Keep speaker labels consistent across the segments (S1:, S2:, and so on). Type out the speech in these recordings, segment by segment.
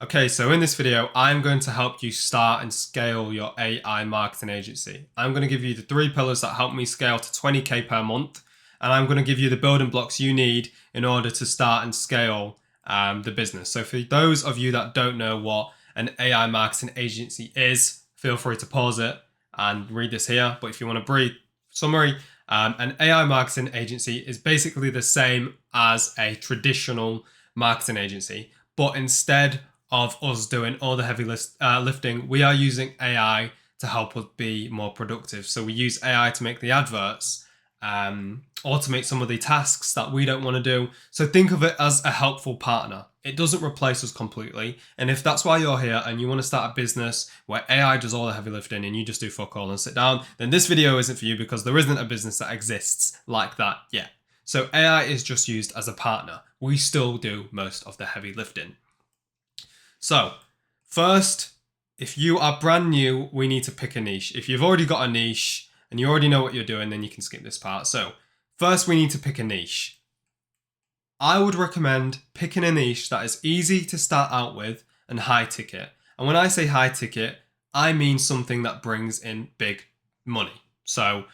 S1: Okay, so in this video, I'm going to help you start and scale your AI marketing agency. I'm going to give you the 3 pillars that help me scale to 20K per month, and I'm going to give you the building blocks you need in order to start and scale the business. So for those of you that don't know what an AI marketing agency is, feel free to pause it and read this here. But if you want a brief summary, an AI marketing agency is basically the same as a traditional marketing agency, but instead of us doing all the heavy lifting, we are using AI to help us be more productive. So we use AI to make the adverts, automate some of the tasks that we don't want to do. So think of it as a helpful partner. It doesn't replace us completely. And if that's why you're here and you want to start a business where AI does all the heavy lifting and you just do fuck all and sit down, then this video isn't for you, because there isn't a business that exists like that yet. So AI is just used as a partner. We still do most of the heavy lifting. So first, if you are brand new, we need to pick a niche. If you've already got a niche and you already know what you're doing, then you can skip this part. So first, we need to pick a niche. I would recommend picking a niche that is easy to start out with and high ticket. And when I say high ticket, I mean something that brings in big money. So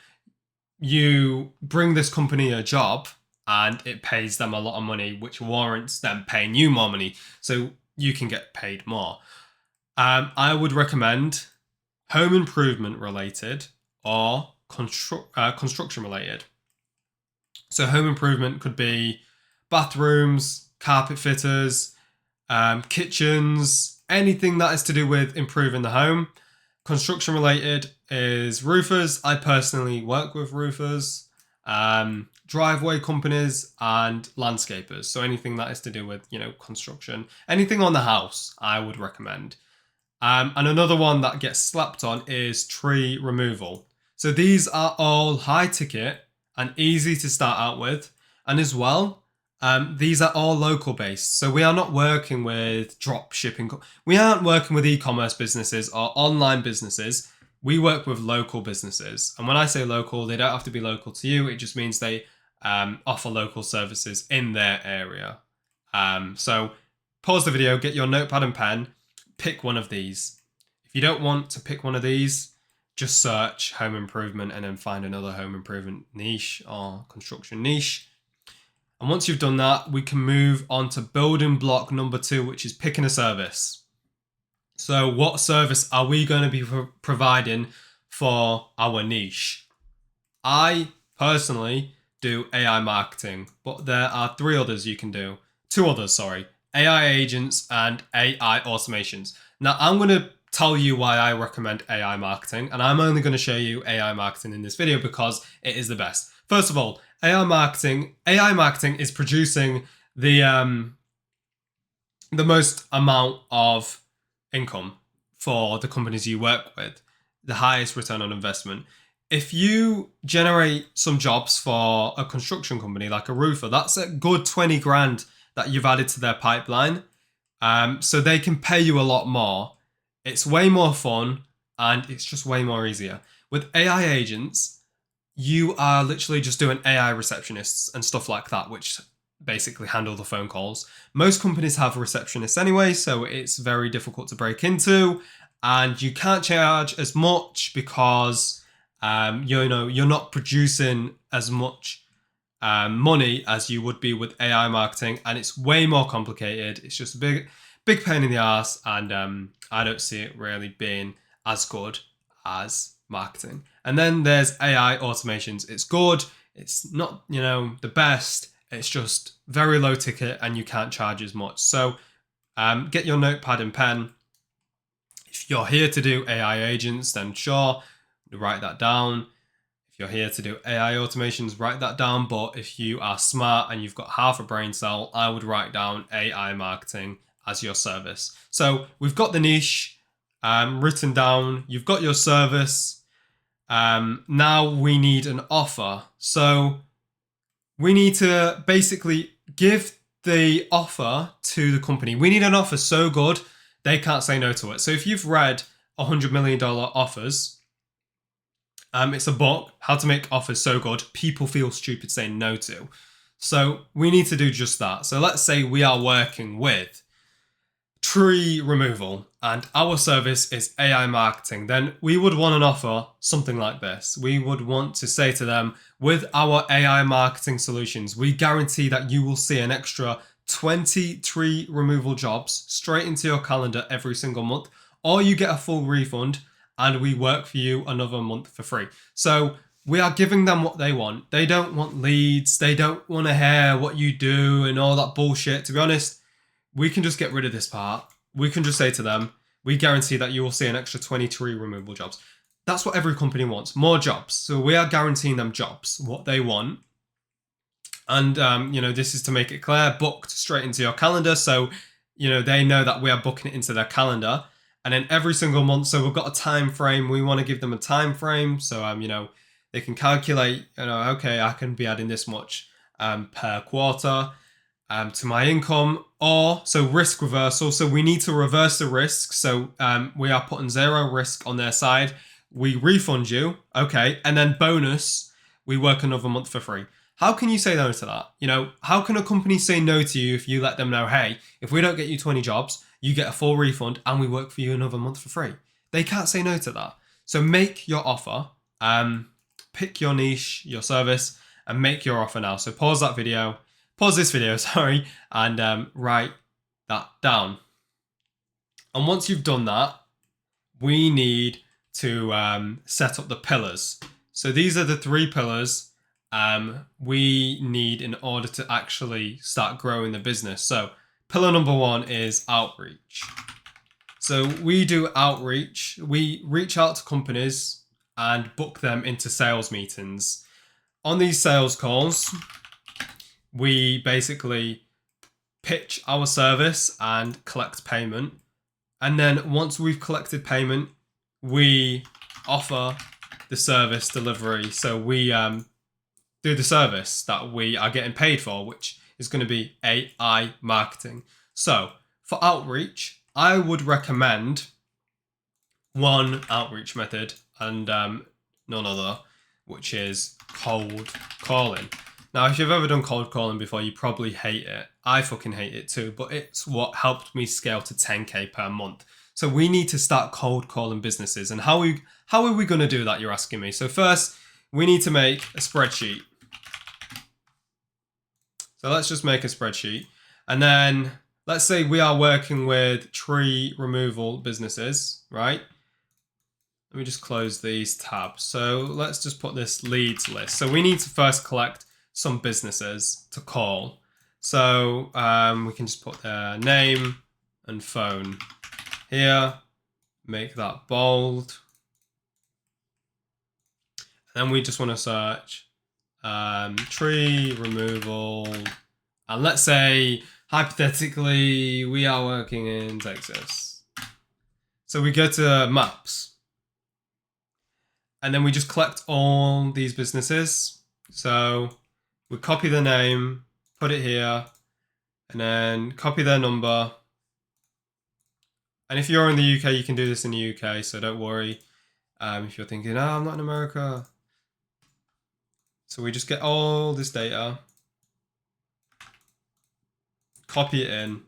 S1: you bring this company a job and it pays them a lot of money, which warrants them paying you more money, so you can get paid more. I would recommend home improvement related or construction related. So home improvement could be bathrooms, carpet fitters, kitchens, anything that is to do with improving the home. Construction related is roofers. I personally work with roofers, driveway companies, and landscapers. So anything that is to do with, construction, anything on the house, I would recommend. And another one that gets slapped on is tree removal. So these are all high ticket and easy to start out with. And as well, these are all local based. So we are not working with drop shipping. We aren't working with e-commerce businesses or online businesses. We work with local businesses. And when I say local, they don't have to be local to you. It just means they offer local services in their area. So pause the video, get your notepad and pen, pick one of these. If you don't want to pick one of these, just search home improvement and then find another home improvement niche or construction niche. And once you've done that, we can move on to building block number 2, which is picking a service. So what service are we going to be providing for our niche? I personally do AI marketing, but there are 3 others you can do. 2 others, sorry. AI agents and AI automations. Now I'm going to tell you why I recommend AI marketing, and I'm only going to show you AI marketing in this video because it is the best. First of all, AI marketing is producing the most amount of income for the companies you work with, the highest return on investment. If you generate some jobs for a construction company like a roofer, that's a good 20 grand that you've added to their pipeline. So they can pay you a lot more. It's way more fun and it's just way more easier. With AI agents, you are literally just doing AI receptionists and stuff like that, which basically handle the phone calls. Most companies have receptionists anyway, so it's very difficult to break into, and you can't charge as much because you're not producing as much money as you would be with AI marketing, and it's way more complicated. It's just a big pain in the ass, and I don't see it really being as good as marketing. And then there's AI automations. It's good. It's not, the best. It's just very low ticket and you can't charge as much. So get your notepad and pen. If you're here to do AI agents, then sure, write that down. If you're here to do AI automations, write that down. But if you are smart and you've got half a brain cell, I would write down AI marketing as your service. So we've got the niche written down. You've got your service. Now we need an offer. So we need to basically give the offer to the company. We need an offer so good they can't say no to it. So if you've read $100 million offers, it's a book, How to Make Offers So Good People Feel Stupid Saying No To. So we need to do just that. So let's say we are working with tree removal and our service is AI marketing, then we would want to offer something like this. We would want to say to them, with our AI marketing solutions, we guarantee that you will see an extra 20 tree removal jobs straight into your calendar every single month, or you get a full refund and we work for you another month for free. So we are giving them what they want. They don't want leads. They don't want to hear what you do and all that bullshit. To be honest, we can just get rid of this part. We can just say to them, we guarantee that you will see an extra 20 tree removal jobs. That's what every company wants, more jobs. So we are guaranteeing them jobs, what they want. And, this is to make it clear, booked straight into your calendar. So, they know that we are booking it into their calendar. And then every single month, so we've got a time frame. We want to give them a time frame. So, they can calculate, okay, I can be adding this much per quarter to my income. Or, so risk reversal. So we need to reverse the risk. So we are putting 0 risk on their side. We refund you. Okay. And then bonus, we work another month for free. How can you say no to that? How can a company say no to you if you let them know, hey, if we don't get you 20 jobs, you get a full refund and we work for you another month for free? They can't say no to that. So make your offer, pick your niche, your service, and make your offer now. So pause this video, sorry, and write that down. And once you've done that, we need to set up the pillars. So these are the 3 pillars we need in order to actually start growing the business. So pillar number 1 is outreach. So we do outreach. We reach out to companies and book them into sales meetings. On these sales calls, we basically pitch our service and collect payment. And then once we've collected payment, we offer the service delivery. So we do the service that we are getting paid for, which is going to be AI marketing. So for outreach, I would recommend one outreach method and none other, which is cold calling. Now, if you've ever done cold calling before, you probably hate it. I fucking hate it too, but it's what helped me scale to 10K per month. So we need to start cold calling businesses. And how are we going to do that, you're asking me? So first, we need to make a spreadsheet. So let's just make a spreadsheet. And then let's say we are working with tree removal businesses, right? Let me just close these tabs. So let's just put this leads list. So we need to first collect some businesses to call. So we can just put their name and phone here, make that bold. And then we just want to search tree removal. And let's say, hypothetically, we are working in Texas. So we go to maps. And then we just collect all these businesses. So we copy the name, put it here, and then copy their number. And if you're in the UK, you can do this in the UK, so don't worry. If you're thinking, oh, I'm not in America. So we just get all this data, copy it in.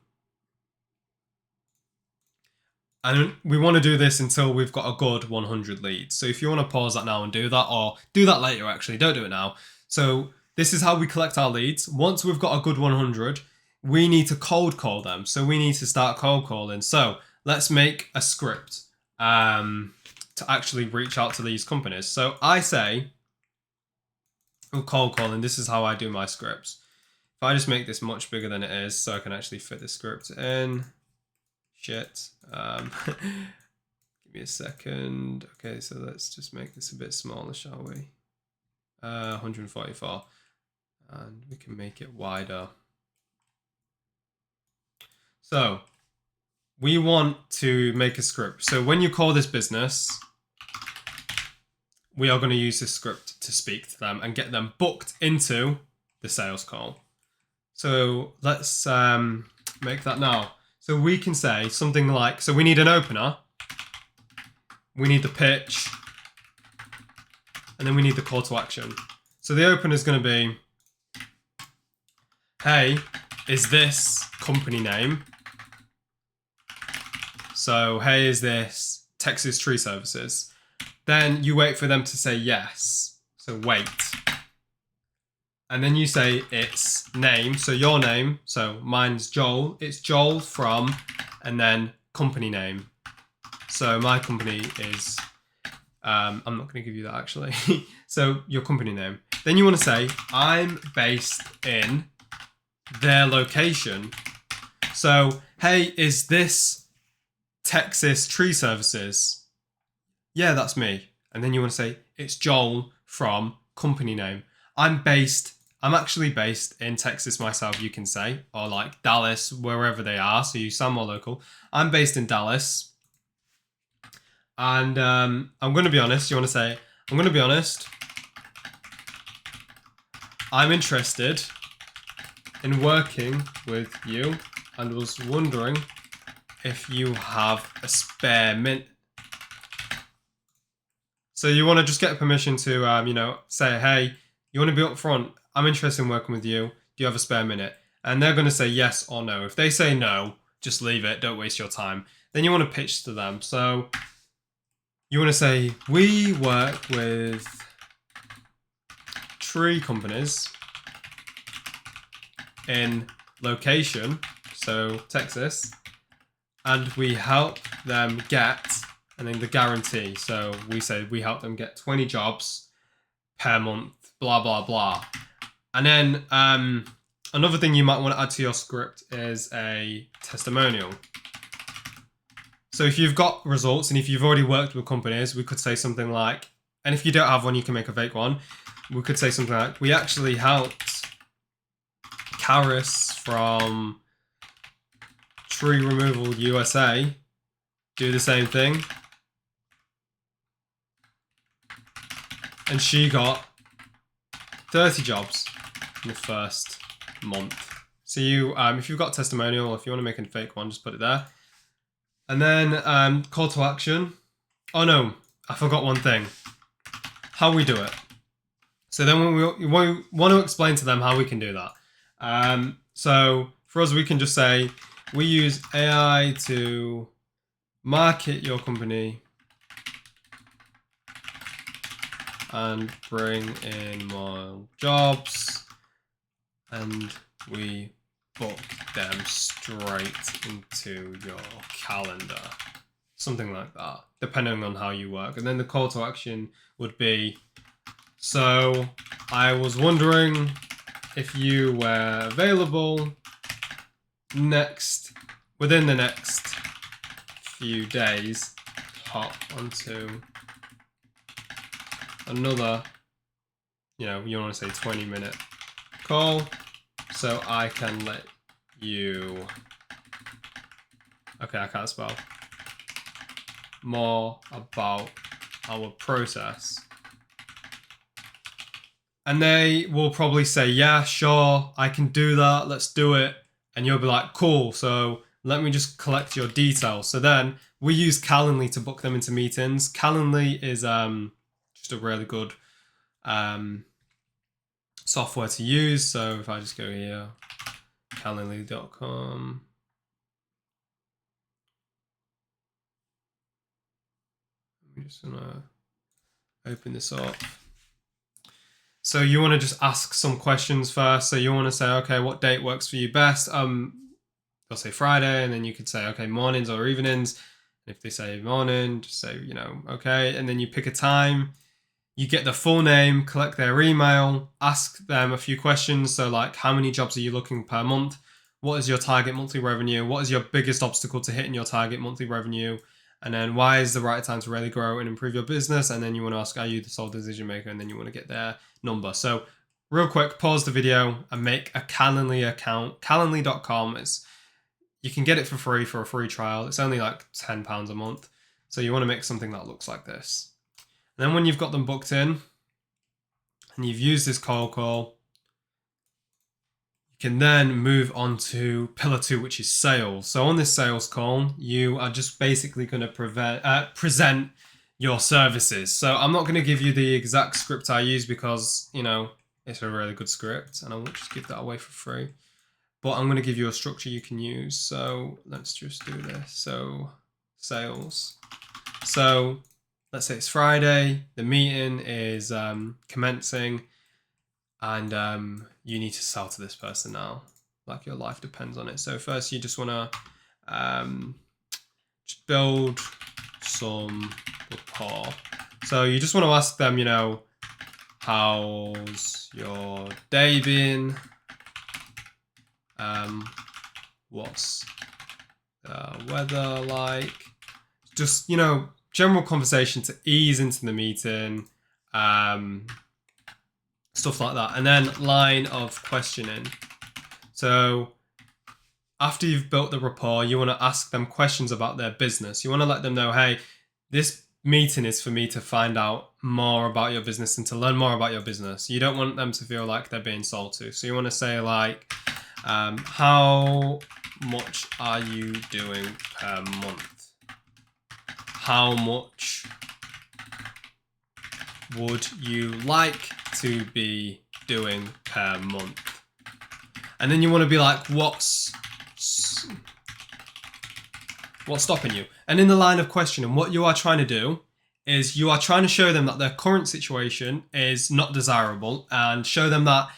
S1: And we want to do this until we've got a good 100 leads. So if you want to pause that now and do that, or do that later actually, don't do it now. So this is how we collect our leads. Once we've got a good 100, we need to cold call them. So we need to start cold calling. So let's make a script to actually reach out to these companies. So I say, cold calling, this is how I do my scripts. If I just make this much bigger than it is so I can actually fit the script in. Shit. Give me a second. Okay, so let's just make this a bit smaller, shall we? 144. And we can make it wider. So we want to make a script. So when you call this business, we are going to use this script to speak to them and get them booked into the sales call. So let's make that now. So we can say something like, so we need an opener, we need the pitch, and then we need the call to action. So the opener is going to be, hey, is this company name? So, hey, is this Texas Tree Services? Then you wait for them to say yes. So wait. And then you say its name. So your name. So mine's Joel. It's Joel from, and then company name. So my company is, I'm not going to give you that actually. So your company name. Then you want to say, I'm based in their location. So, hey, is this Texas Tree Services? Yeah, that's me. And then you want to say, it's Joel from company name. I'm actually based in Texas myself, you can say, or like Dallas, wherever they are. So you sound more local. I'm based in Dallas. And I'm going to be honest. You want to say, I'm going to be honest. I'm interested in working with you and was wondering if you have a spare minute. So you want to just get permission to, say, hey, you want to be upfront. I'm interested in working with you. Do you have a spare minute? And they're going to say yes or no. If they say no, just leave it. Don't waste your time. Then you want to pitch to them. So you want to say, we work with tree companies in location, so Texas, and we help them get, and then the guarantee. So we say we help them get 20 jobs per month, blah, blah, blah. And then another thing you might want to add to your script is a testimonial. So if you've got results and if you've already worked with companies, we could say something like, and if you don't have one, you can make a fake one. We could say something like, we actually helped Karis from Tree Removal USA do the same thing. And she got 30 jobs in the first month. So you, if you've got a testimonial, or if you want to make a fake one, just put it there. And then call to action. Oh no, I forgot one thing. How we do it. So then we want to explain to them how we can do that. So for us, we can just say, we use AI to market your company and bring in more jobs, and we book them straight into your calendar. Something like that, depending on how you work. And then the call to action would be, so I was wondering if you were available within the next few days, hop onto another, you want to say 20-minute call, so I can let you, okay, I can't spell, more about our process. And they will probably say, yeah, sure, I can do that, let's do it. And you'll be like, cool, so let me just collect your details. So then we use Calendly to book them into meetings. Calendly is just a really good software to use. So if I just go here, calendly.com. I'm just gonna open this up. So you want to just ask some questions first. So you want to say, okay, what date works for you best? They'll say Friday, and then you could say, okay, mornings or evenings. And if they say morning, just say, okay. And then you pick a time. You get the full name, collect their email, ask them a few questions. So like, how many jobs are you looking per month? What is your target monthly revenue? What is your biggest obstacle to hitting your target monthly revenue? And then why is the right time to really grow and improve your business? And then you want to ask, are you the sole decision maker? And then you want to get their number. So real quick, pause the video and make a Calendly account. Calendly.com you can get it for free for a free trial. It's only like £10 a month. So you want to make something that looks like this. And then when you've got them booked in and you've used this cold call, you can then move on to pillar 2, which is sales. So on this sales call, you are just basically going to present your services. So I'm not going to give you the exact script I use because, it's a really good script and I won't just give that away for free. But I'm going to give you a structure you can use. So let's just do this. So sales. So let's say it's Friday, the meeting is commencing, and you need to sell to this person now. Like your life depends on it. So first you just want to just build some rapport. So you just want to ask them, how's your day been? What's the weather like? Just, general conversation to ease into the meeting, stuff like that. And then line of questioning. So after you've built the rapport, you want to ask them questions about their business. You want to let them know, hey, this meeting is for me to find out more about your business and to learn more about your business. You don't want them to feel like they're being sold to. So you want to say like, how much are you doing per month? How much would you like to be doing per month? And then you want to be like, what's stopping you? And in the line of questioning, what you are trying to do is you are trying to show them that their current situation is not desirable, and show them that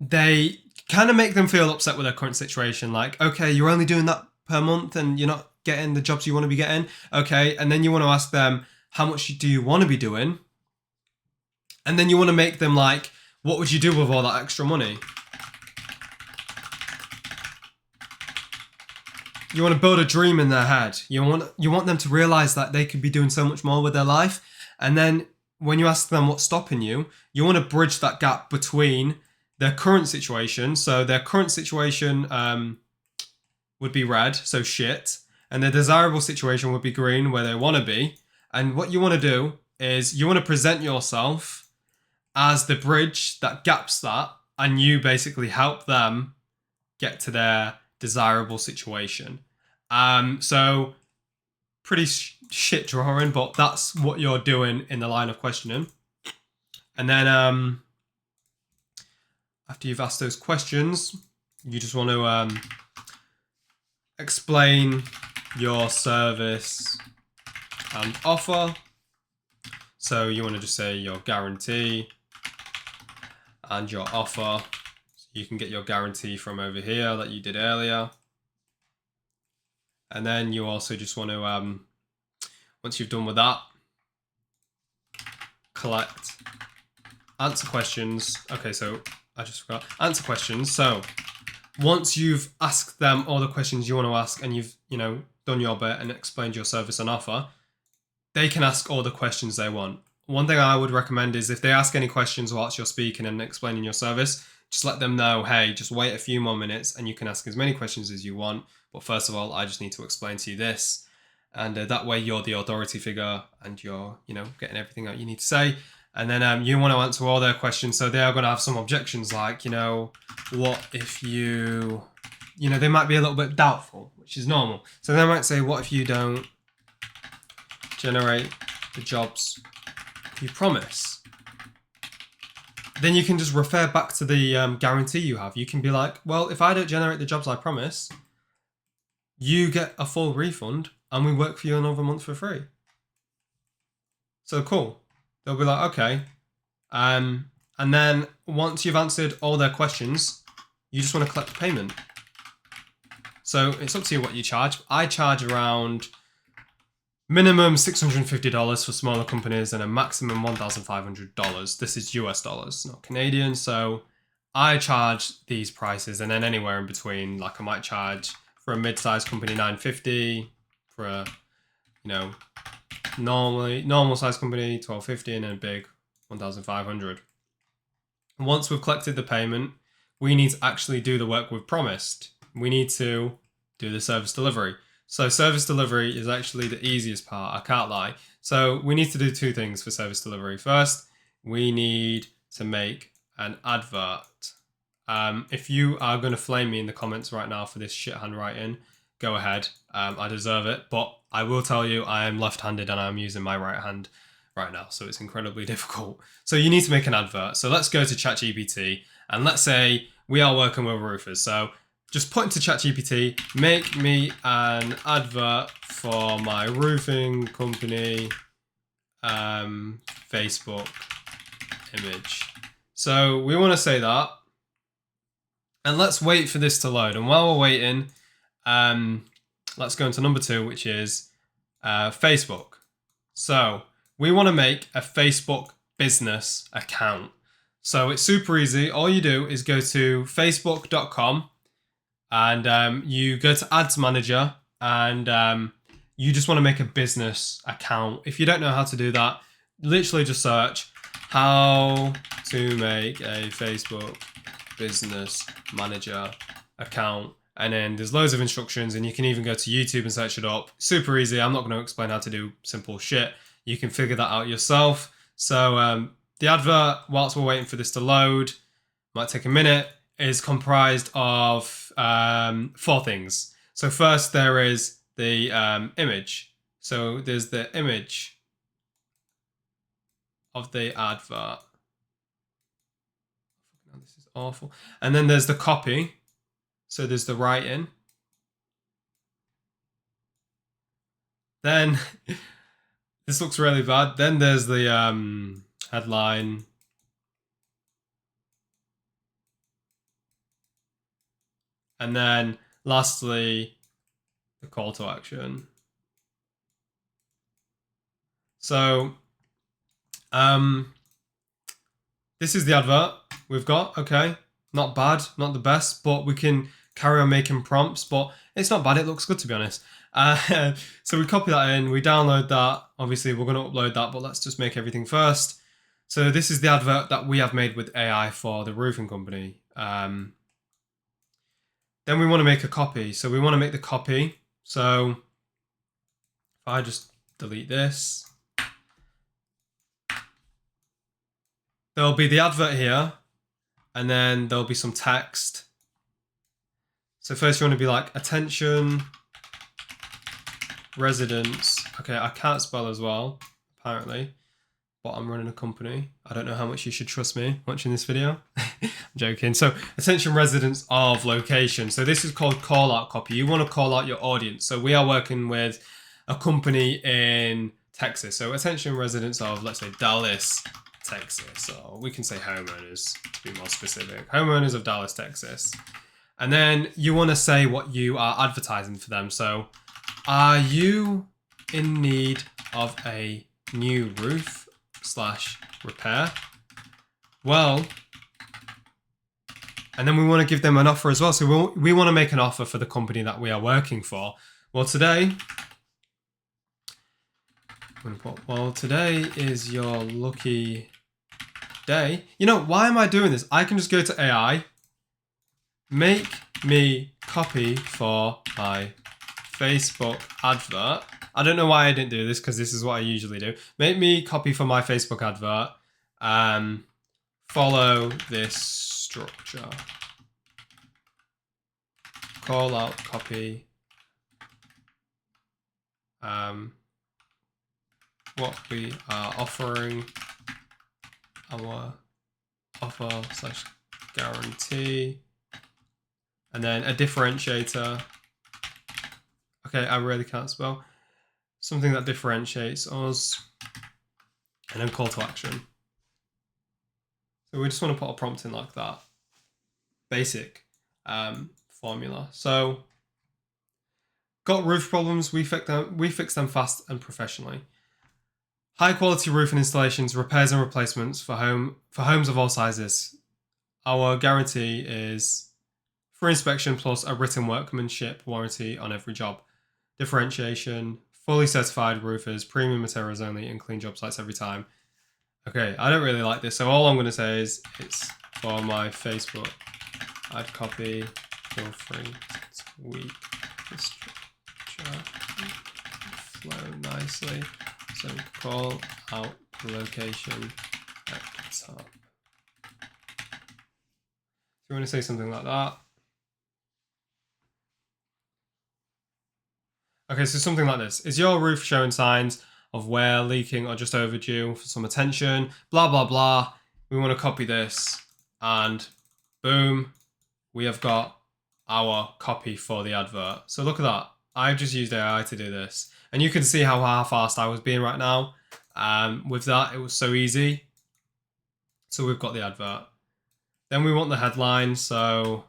S1: they kind of make them feel upset with their current situation. Like, okay, you're only doing that per month and you're not getting the jobs you want to be getting. Okay. And then you want to ask them, how much do you want to be doing? And then you want to make them like, what would you do with all that extra money? You want to build a dream in their head. You want them to realize that they could be doing so much more with their life. And then when you ask them what's stopping you, you want to bridge that gap between their current situation. So their current situation would be red, so shit. And their desirable situation would be green, where they want to be. And what you want to do is you want to present yourself as the bridge that gaps that, and you basically help them get to their desirable situation. So pretty shit drawing, but that's what you're doing in the line of questioning. And then after you've asked those questions, you just want to explain your service and offer. So you want to just say your guarantee and your offer. So you can get your guarantee from over here that you did earlier. And then you also just want to, once you've done with that, answer questions. Okay, so I just forgot. Answer questions. So once you've asked them all the questions you want to ask, and you've, done your bit and explained your service and offer, they can ask all the questions they want. One thing I would recommend is if they ask any questions whilst you're speaking and explaining your service, just let them know, hey, just wait a few more minutes and you can ask as many questions as you want. But first of all, I just need to explain to you this. And that way you're the authority figure and you're, getting everything out you need to say. And then you want to answer all their questions. So they are going to have some objections like, what if you, they might be a little bit doubtful, which is normal. So they might say, what if you don't generate the jobs you promise? Then you can just refer back to the guarantee you have. You can be like, well, if I don't generate the jobs I promise, you get a full refund and we work for you another month for free. So cool. They'll be like, okay. And then once you've answered all their questions, you just want to collect the payment. So it's up to you what you charge. I charge around minimum $650 for smaller companies and a maximum $1,500. This is US dollars, not Canadian. So I charge these prices, and then anywhere in between, like I might charge for a mid-sized company $950, for a normal size company $1,250, and then a big $1,500. Once we've collected the payment, we need to actually do the work we've promised. We need to do the service delivery. So service delivery is actually the easiest part, I can't lie. So we need to do two things for service delivery. First, we need to make an advert. If you are going to flame me in the comments right now for this shit handwriting, go ahead. I deserve it. But I will tell you, I am left-handed and I'm using my right hand right now. So it's incredibly difficult. So you need to make an advert. So let's go to ChatGPT and let's say we are working with roofers. So just put into ChatGPT, make me an advert for my roofing company Facebook image. So we want to say that. And let's wait for this to load. And while we're waiting, let's go into number 2, which is Facebook. So we want to make a Facebook business account. So it's super easy. All you do is go to facebook.com and you go to Ads Manager and you just want to make a business account. If you don't know how to do that, literally just search how to make a Facebook business manager account. And then there's loads of instructions, and you can even go to YouTube and search it up. Super easy. I'm not going to explain how to do simple shit. You can figure that out yourself. So the advert, whilst we're waiting for this to load, might take a minute, is comprised of 4 things. So first there is the image. So there's the image of the advert. This is awful. And then there's the copy. So there's the writing. Then this looks really bad. Then there's the headline. And then lastly, the call to action. So this is the advert we've got. Okay, not bad, not the best, but we can carry on making prompts, but it's not bad. It looks good, to be honest. So we copy that in, we download that. Obviously we're going to upload that, but let's just make everything first. So this is the advert that we have made with AI for the roofing company. Then we want to make a copy. So we want to make the copy. So if I just delete this, there'll be the advert here, and then there'll be some text. So first you want to be like, attention residents. Okay, I can't spell as well, apparently, but I'm running a company. I don't know how much you should trust me watching this video. I'm joking. So attention residents of location. So this is called call out copy. You want to call out your audience. So we are working with a company in Texas. So attention residents of, let's say, Dallas, Texas, or we can say homeowners to be more specific. Homeowners of Dallas, Texas. And then you want to say what you are advertising for them. So, are you in need of a new roof / repair? Well, and then we want to give them an offer as well. So we want to make an offer for the company that we are working for. Well, today, I'm going to put, well, today is your lucky day. You know, why am I doing this? I can just go to AI, make me copy for my Facebook advert. I don't know why I didn't do this, because this is what I usually do. Make me copy for my Facebook advert. Follow this structure. Call out copy. What we are offering. Our offer / guarantee. And then a differentiator. Okay, I really can't spell. Something that differentiates us. And then call to action. So we just want to put a prompt in like that. Basic formula. So, got roof problems, we fix them fast and professionally. High quality roofing installations, repairs and replacements for homes of all sizes. Our guarantee is free inspection plus a written workmanship warranty on every job. Differentiation, fully certified roofers, premium materials only, and clean job sites every time. Okay, I don't really like this, so all I'm going to say is it's for my Facebook ad copy. Feel free to tweak the structure flow nicely. So call out the location at the top. So you want to say something like that. Okay, so something like this. Is your roof showing signs of wear, leaking, or just overdue for some attention? Blah, blah, blah. We want to copy this, and boom, we have got our copy for the advert. So look at that. I've just used AI to do this. And you can see how fast I was being right now. With that, it was so easy. So we've got the advert. Then we want the headline. So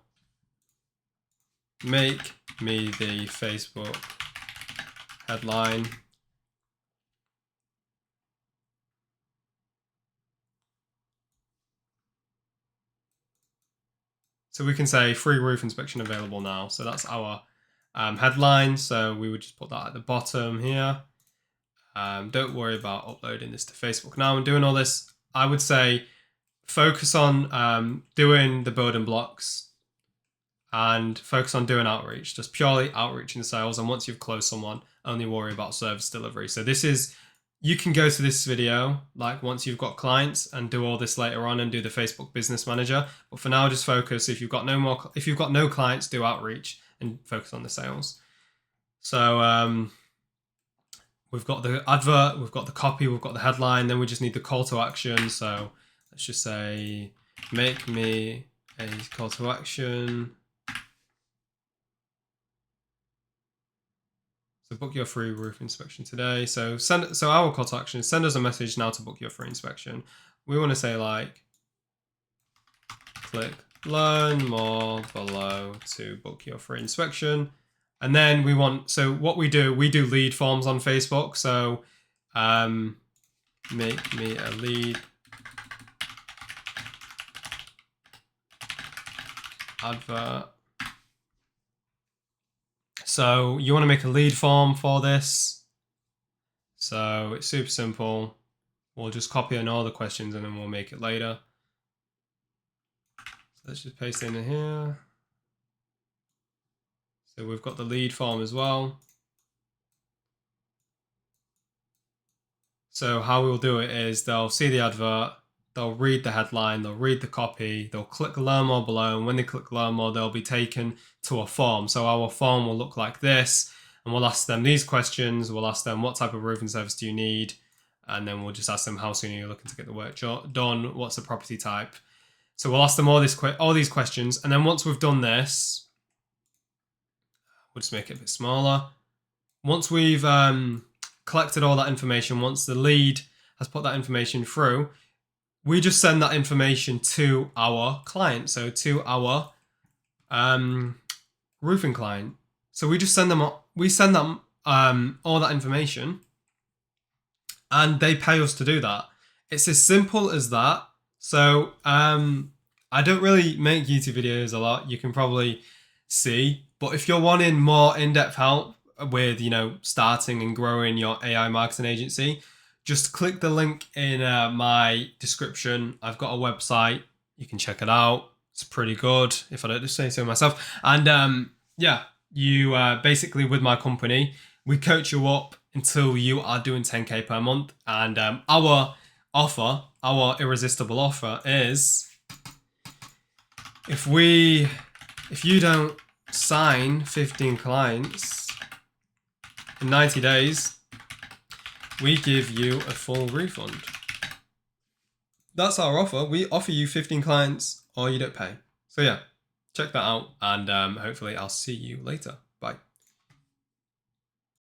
S1: make me the Facebook headline. So we can say free roof inspection available now. So that's our headline. So we would just put that at the bottom here. Don't worry about uploading this to Facebook now. I'm doing all this. I would say focus on doing the building blocks and focus on doing outreach, just purely outreach and sales. And once you've closed someone, only worry about service delivery. So this is, you can go to this video like once you've got clients and do all this later on and do the Facebook Business Manager. But for now, just focus. If you've got no clients, do outreach and focus on the sales. So we've got the advert, we've got the copy, we've got the headline, then we just need the call to action. So let's just say, make me a call to action. So book your free roof inspection today. So our call to action is send us a message now to book your free inspection. We want to say like, click learn more below to book your free inspection. And then we want, so what we do lead forms on Facebook. So make me a lead advert. So you want to make a lead form for this. So it's super simple. We'll just copy in all the questions and then we'll make it later. So let's just paste it in here. So we've got the lead form as well. So how we'll do it is they'll see the advert, they'll read the headline, they'll read the copy, they'll click learn more below, and when they click learn more, they'll be taken to a form. So our form will look like this, and we'll ask them these questions. We'll ask them what type of roofing service do you need, and then we'll just ask them how soon are you looking to get the work done, what's the property type. So we'll ask them all these questions, and then once we've done this, we'll just make it a bit smaller. Once we've collected all that information, once the lead has put that information through, we just send that information to our client, so to our roofing client. So we just send them all that information, and they pay us to do that. It's as simple as that. So I don't really make YouTube videos a lot, you can probably see, but if you're wanting more in-depth help with, starting and growing your AI marketing agency, just click the link in my description. I've got a website, you can check it out. It's pretty good, if I don't just say so myself. And yeah, you basically, with my company, we coach you up until you are doing 10K per month. And our irresistible offer is, if you don't sign 15 clients in 90 days, we give you a full refund. That's our offer. We offer you 15 clients or you don't pay. So yeah, check that out, and hopefully I'll see you later.